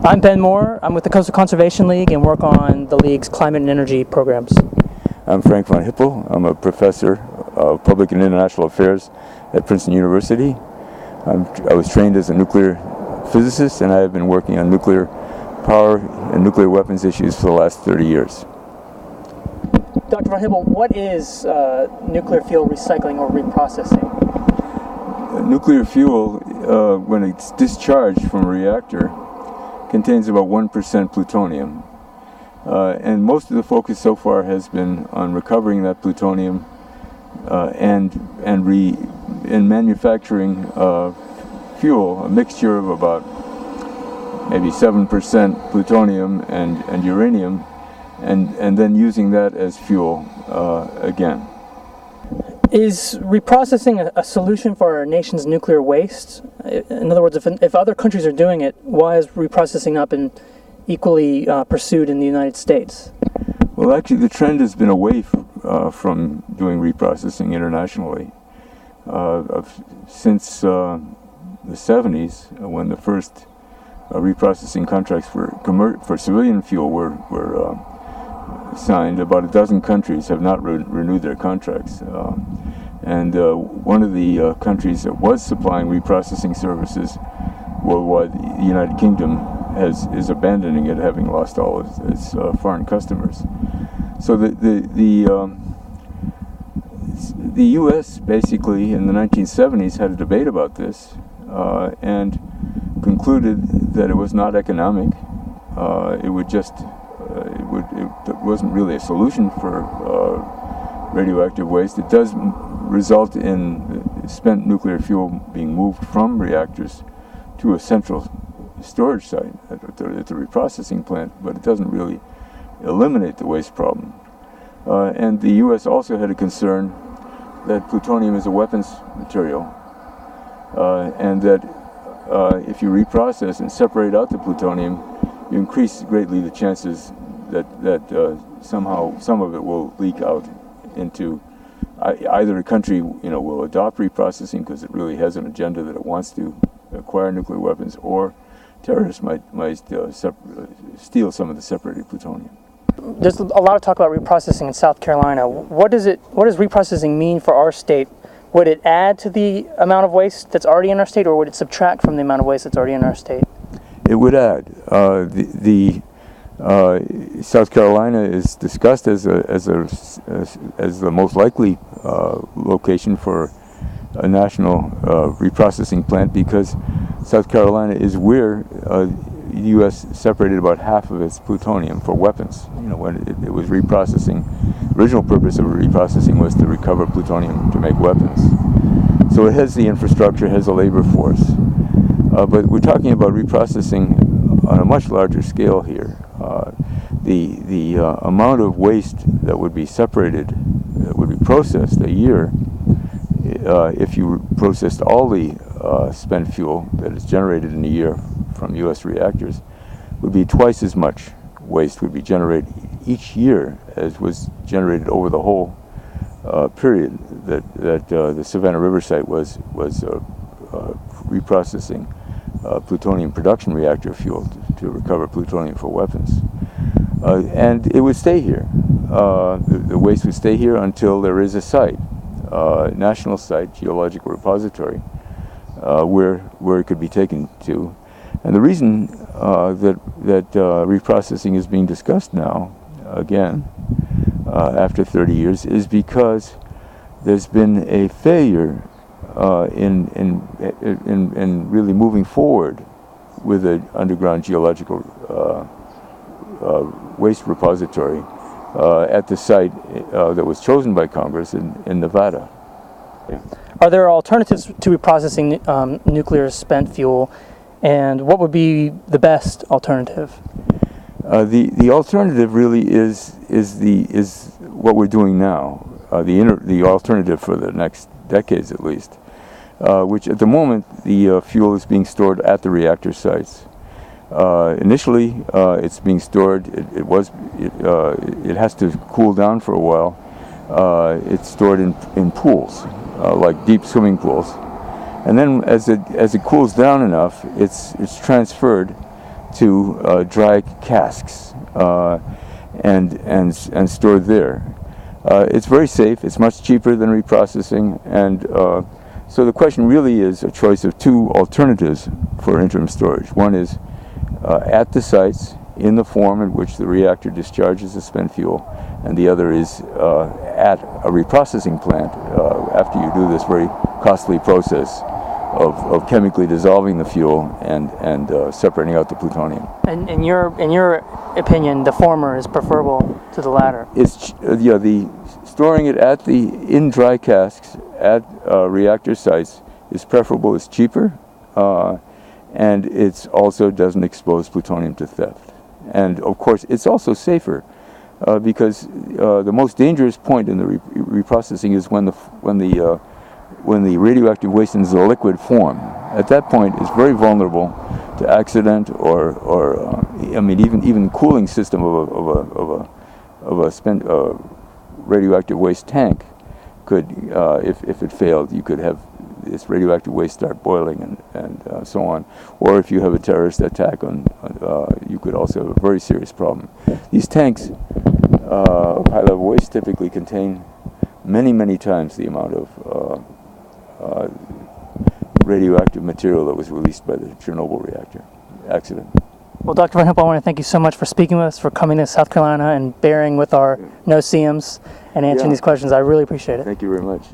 I'm Ben Moore. I'm with the Coastal Conservation League and work on the League's climate and energy programs. I'm Frank von Hippel. I'm a professor of public and international affairs at Princeton University. I was trained as a nuclear physicist, and I have been working on nuclear power and nuclear weapons issues for the last 30 years. Dr. von Hippel, what is nuclear fuel recycling or reprocessing? Nuclear fuel, when it's discharged from a reactor, contains about 1% plutonium. And most of the focus so far has been on recovering that plutonium and manufacturing fuel, a mixture of about maybe 7% plutonium and uranium, and then using that as fuel again. Is reprocessing a solution for our nation's nuclear waste? In other words, if other countries are doing it, why is reprocessing not been equally pursued in the United States? Well, actually, the trend has been away from doing reprocessing internationally. Since the 70s, when the first reprocessing contracts for civilian fuel were signed, about a dozen countries have not renewed their contracts. And one of the countries that was supplying reprocessing services worldwide, the United Kingdom, is abandoning it, having lost all its foreign customers. So the U.S. basically in the 1970s had a debate about this and concluded that it was not economic. It wasn't really a solution for radioactive waste. It does result in spent nuclear fuel being moved from reactors to a central storage site at the reprocessing plant, but it doesn't really eliminate the waste problem. And the U.S. also had a concern that plutonium is a weapons material, and that if you reprocess and separate out the plutonium, you increase greatly the chances that somehow some of it will leak out into either a country will adopt reprocessing because it really has an agenda that it wants to acquire nuclear weapons, or terrorists might steal some of the separated plutonium. There's a lot of talk about reprocessing in South Carolina. What does reprocessing mean for our state? Would it add to the amount of waste that's already in our state, or would it subtract from the amount of waste that's already in our state? It would add. South Carolina is discussed as the most likely location for a national reprocessing plant, because South Carolina is where the U.S. separated about half of its plutonium for weapons. When it was reprocessing, the original purpose of reprocessing was to recover plutonium to make weapons. So it has the infrastructure, has a labor force. But we're talking about reprocessing on a much larger scale here. The amount of waste that would be separated, that would be processed a year, if you processed all the spent fuel that is generated in a year from U.S. reactors, would be twice as much waste would be generated each year as was generated over the whole period that the Savannah River site was reprocessing plutonium production reactor fuel to recover plutonium for weapons. And it would stay here. The waste would stay here until there is a site, national site, geological repository, where it could be taken to. And the reason that reprocessing is being discussed now, again, after 30 years, is because there's been a failure in really moving forward with an underground geological waste repository at the site that was chosen by Congress in Nevada. Are there alternatives to reprocessing nuclear spent fuel, and what would be the best alternative? The alternative really is what we're doing now. The alternative for the next decades at least, which at the moment the fuel is being stored at the reactor sites. Initially, it's being stored. It has to cool down for a while. It's stored in pools, like deep swimming pools, and then as it cools down enough, it's transferred to dry casks and stored there. It's very safe. It's much cheaper than reprocessing, and so the question really is a choice of two alternatives for interim storage. One is at the sites in the form in which the reactor discharges the spent fuel, and the other is at a reprocessing plant after you do this very costly process of chemically dissolving the fuel and separating out the plutonium. And in your opinion, the former is preferable to the latter. It's the storing it in dry casks at reactor sites is preferable. It's cheaper, and it's also doesn't expose plutonium to theft. And of course, it's also safer because the most dangerous point in the reprocessing is when the radioactive waste is a liquid form. At that point, it's very vulnerable to accident or I mean, even cooling system of a spent radioactive waste tank could, if it failed, you could have this radioactive waste start boiling and so on. Or if you have a terrorist attack you could also have a very serious problem. These tanks of high-level waste typically contain many times the amount of radioactive material that was released by the Chernobyl reactor accident. Well, Dr. Van Hippel, I want to thank you so much for speaking with us, for coming to South Carolina and bearing with our no-see-ums and answering these questions. I really appreciate it. Thank you very much.